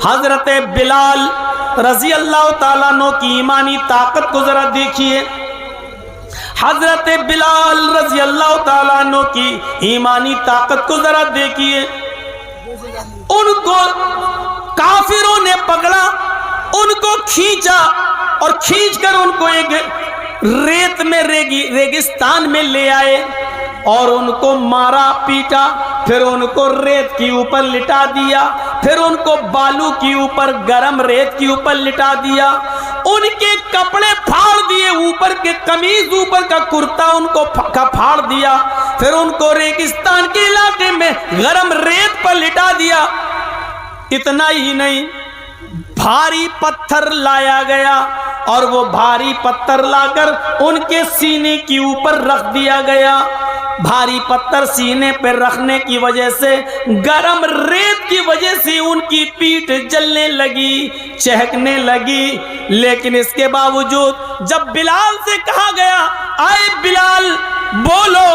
حضرت بلال رضی اللہ تعالیٰ عنہ کی ایمانی طاقت کو ذرا دیکھیے. حضرت بلال رضی اللہ تعالیٰ عنہ کی ایمانی طاقت کو ذرا دیکھیے. ان کو کافروں نے پکڑا, ان کو کھینچا اور کھینچ کر ان کو ایک ریت میں ریگستان میں لے آئے اور ان کو مارا پیٹا, پھر ان کو ریت کے اوپر لٹا دیا, پھر ان کو بالو کے اوپر گرم ریت کے اوپر لٹا دیا, ان کے کپڑے پھاڑ دیے, اوپر کے قمیض اوپر کا کرتا ان کو پھاڑ دیا, پھر ان کو ریگستان کے علاقے میں گرم ریت پر لٹا دیا. اتنا ہی نہیں, بھاری پتھر لایا گیا اور وہ بھاری پتھر لا کر ان کے سینے کے اوپر رکھ دیا گیا. بھاری پتھر سینے پر رکھنے کی وجہ سے, گرم ریت کی وجہ سے ان کی پیٹھ جلنے لگی, چہکنے لگی. لیکن اس کے باوجود جب بلال سے کہا گیا, آئے بلال بولو,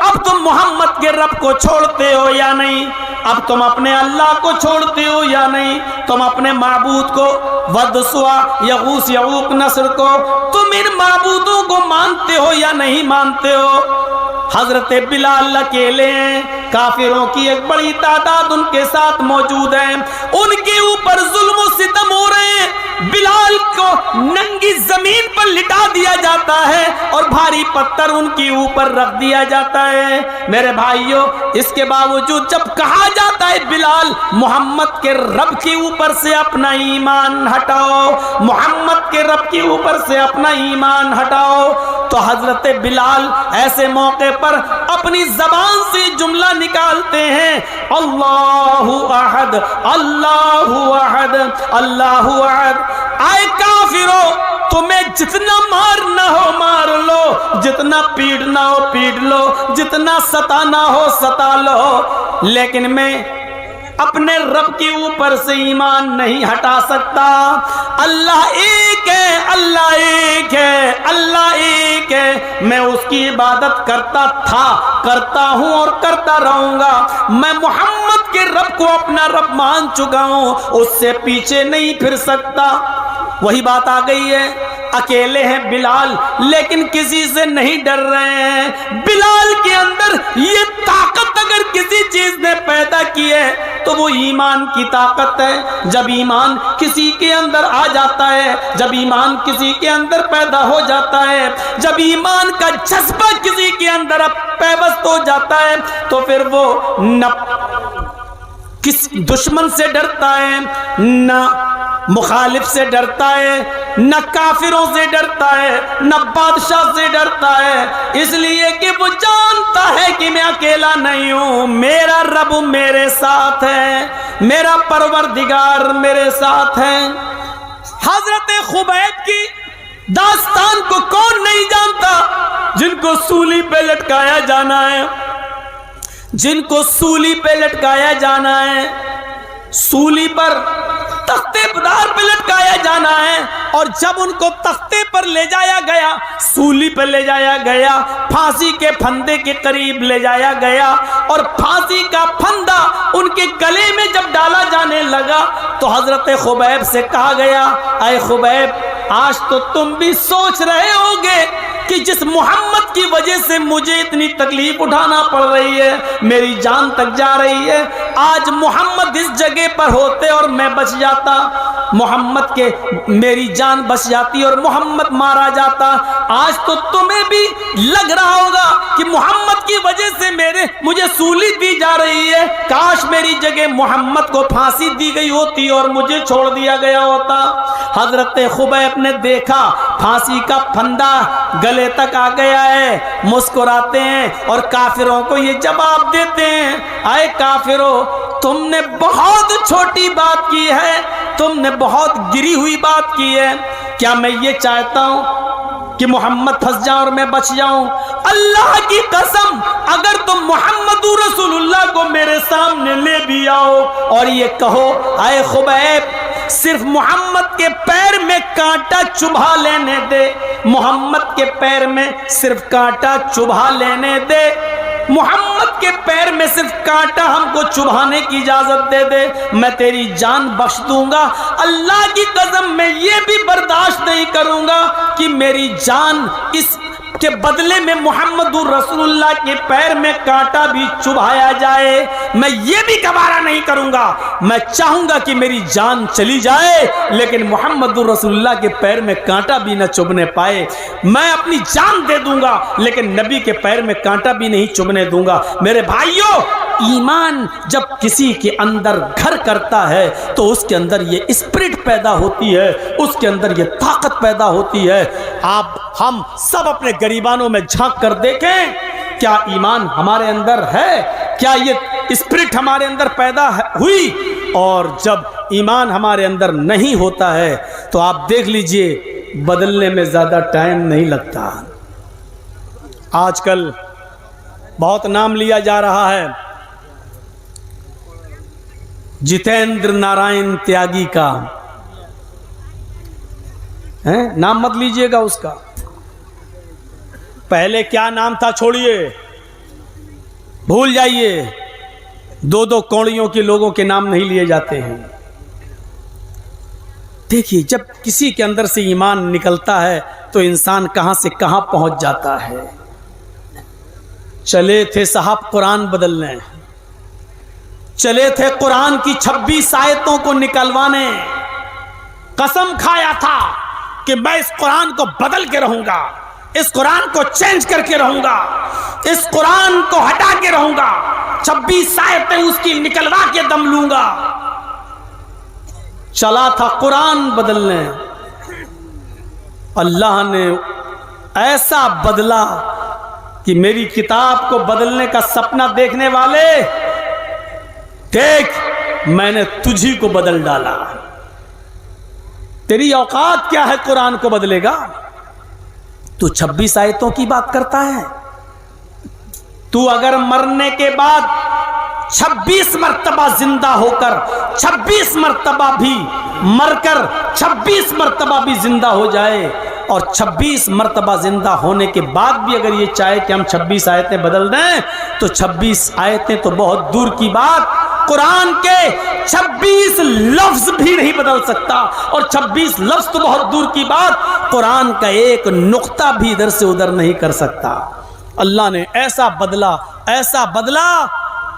اب تم محمد کے رب کو چھوڑتے ہو یا نہیں, اب تم اپنے اللہ کو چھوڑتے ہو یا نہیں, تم اپنے معبود کو ود سوا یغوث یعوق نصر کو, تم ان معبودوں کو مانتے ہو یا نہیں مانتے ہو. حضرت بلال اکیلے ہیں, کافروں کی ایک بڑی تعداد ان کے ساتھ موجود ہے, ان کے اوپر ظلم و ستم ہو رہے ہیں. بلال کو ننگی زمین پر لٹا دیا جاتا ہے اور بھاری پتھر ان کے اوپر رکھ دیا جاتا ہے. میرے بھائیوں, اس کے باوجود جب کہا جاتا ہے بلال محمد کے رب کے اوپر سے اپنا ایمان ہٹاؤ, محمد کے رب کے اوپر سے اپنا ایمان ہٹاؤ, تو حضرت بلال ایسے موقع پر اپنی زبان سے جملہ نکالتے ہیں, اللہ احد اللہ احد اللہ احد. آئے کافرو, تمہیں جتنا مارنا ہو مار لو, جتنا پیٹنا ہو پیٹ لو, جتنا ستانا ہو ستا لو, لیکن میں اپنے رب کے اوپر سے ایمان نہیں ہٹا سکتا. اللہ ایک ہے, اللہ ایک ہے, اللہ ایک ہے. میں اس کی عبادت کرتا تھا, کرتا ہوں اور کرتا رہوں گا. میں محمد کے رب کو اپنا رب مان چکا ہوں, اس سے پیچھے نہیں پھر سکتا. وہی بات آ گئی ہے, اکیلے ہیں بلال لیکن کسی سے نہیں ڈر رہے ہیں. بلال کے اندر یہ طاقت اگر کسی چیز نے پیدا کی ہے تو وہ ایمان کی طاقت ہے. جب ایمان کسی کے اندر آ جاتا ہے, جب ایمان کسی کے اندر پیدا ہو جاتا ہے, جب ایمان کا جذبہ کسی کے اندر پیوست ہو جاتا ہے, تو پھر وہ نہ کس دشمن سے ڈرتا ہے, نہ مخالف سے ڈرتا ہے, نہ کافروں سے ڈرتا ہے, نہ بادشاہ سے ڈرتا ہے. اس لیے کہ وہ جانتا ہے کہ میں اکیلا نہیں ہوں, میرا رب میرے ساتھ ہے, میرا پروردگار میرے ساتھ ہے. حضرت خبیب کی داستان کو کون نہیں جانتا, جن کو سولی پہ لٹکایا جانا ہے, جن کو سولی پہ لٹکایا جانا ہے, سولی پر تختے دار پہ لٹکایا جانا ہے. اور جب ان کو تختے پر لے جایا گیا, سولی پہ لے جایا گیا, پھانسی کے پھندے کے قریب لے جایا گیا, اور پھانسی کا پھندا ان کے گلے میں جب ڈالا جانے لگا تو حضرت خبیب سے کہا گیا, اے خبیب آج تو تم بھی سوچ رہے ہوگے کہ جس محمد کی وجہ سے مجھے اتنی تکلیف اٹھانا پڑ رہی ہے, میری جان تک جا رہی ہے, آج محمد اس جگہ پر ہوتے اور میں بچ جاتا, محمد کے میری جان بچ جاتی اور محمد مارا جاتا. آج تو تمہیں بھی لگ رہا ہوگا کہ محمد کی وجہ سے مجھے سولی دی جا رہی ہے, کاش میری جگہ محمد کو پھانسی دی گئی ہوتی اور مجھے چھوڑ دیا گیا ہوتا. حضرت خبیب نے دیکھا پھانسی کا پھندا گلے تک آ گیا ہے, مسکراتے ہیں اور کافروں کو یہ جواب دیتے ہیں, اے کافروں تم نے بہت چھوٹی بات کی ہے, تم نے بہت گری ہوئی بات کی ہے. کیا میں یہ چاہتا ہوں کہ محمد پھنس جاؤں اور میں بچ جاؤں؟ اللہ کی قسم اگر تم محمد رسول اللہ کو میرے سامنے لے بھی آؤ اور یہ کہو اے خبیب صرف محمد کے پیر میں کانٹا چبھا لینے دے, محمد کے پیر میں صرف کانٹا چبھا لینے دے, محمد کے پیر میں صرف کانٹا ہم کو چبھانے کی اجازت دے دے، میں تیری جان بخش دوں گا۔ اللہ کی قسم میں یہ بھی برداشت نہیں کروں گا کہ میری جان اس کے بدلے میں محمد رسول اللہ کے پیر میں کانٹا بھی چبھایا جائے، میں یہ بھی گوارا نہیں کروں گا۔ میں چاہوں گا کہ میری جان چلی جائے لیکن محمد رسول اللہ کے پیر میں کانٹا بھی نہ چبھنے پائے۔ میں اپنی جان دے دوں گا لیکن نبی کے پیر میں کانٹا بھی نہیں چبھنے دوں گا۔ میرے بھائیوں، ایمان جب کسی کے اندر گھر کرتا ہے تو اس کے اندر یہ اسپرٹ پیدا ہوتی ہے، اس کے اندر یہ طاقت پیدا ہوتی ہے۔ ہم سب اپنے گریبانوں میں جھانک کر دیکھیں، کیا ایمان ہمارے اندر ہے؟ کیا یہ اسپرٹ ہمارے اندر پیدا ہوئی؟ اور جب ایمان ہمارے اندر نہیں ہوتا ہے تو آپ دیکھ لیجئے بدلنے میں زیادہ ٹائم نہیں لگتا۔ آج کل بہت نام لیا جا رہا ہے جتیندر نارائن تیاگی کا، نام مت لیجئے گا اس کا، پہلے کیا نام تھا چھوڑیے، بھول جائیے، دو کوڑیوں کے لوگوں کے نام نہیں لیے جاتے ہیں۔ دیکھیے جب کسی کے اندر سے ایمان نکلتا ہے تو انسان کہاں سے کہاں پہنچ جاتا ہے۔ چلے تھے صاحب قرآن بدلنے، چلے تھے قرآن کی 26 آیتوں کو نکلوانے، قسم کھایا تھا کہ میں اس قرآن کو بدل کے رہوں گا، اس قرآن کو چینج کر کے رہوں گا، اس قرآن کو ہٹا کے رہوں گا، 26 آیتیں اس کی نکلوا کے دم لوں گا۔ چلا تھا قرآن بدلنے، اللہ نے ایسا بدلا کہ میری کتاب کو بدلنے کا سپنا دیکھنے والے، دیکھ میں نے تجھی کو بدل ڈالا۔ تیری اوقات کیا ہے قرآن کو بدلے گا؟ تو 26 آیتوں کی بات کرتا ہے۔ تو اگر مرنے کے بعد 26 مرتبہ زندہ ہو کر 26 مرتبہ بھی مر کر 26 مرتبہ بھی زندہ ہو جائے اور 26 مرتبہ زندہ ہونے کے بعد بھی اگر یہ چاہے کہ ہم 26 آیتیں بدل دیں تو 26 آیتیں تو بہت دور کی بات، قرآن کے 26 لفظ بھی نہیں بدل سکتا، اور 26 لفظ تو بہت دور کی بات، قرآن کا ایک نقطہ بھی ادھر سے ادھر نہیں کر سکتا۔ اللہ نے ایسا بدلا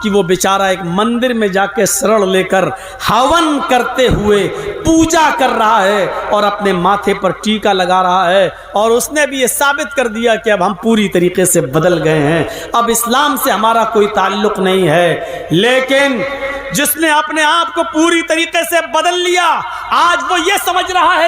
کہ وہ بیچارہ ایک مندر میں جا کے سرڑ لے کر ہون کرتے ہوئے پوجا کر رہا ہے اور اپنے ماتھے پر ٹیکا لگا رہا ہے، اور اس نے بھی یہ ثابت کر دیا کہ اب ہم پوری طریقے سے بدل گئے ہیں، اب اسلام سے ہمارا کوئی تعلق نہیں ہے۔ لیکن جس نے اپنے آپ کو پوری طریقے سے بدل لیا، آج وہ یہ سمجھ رہا ہے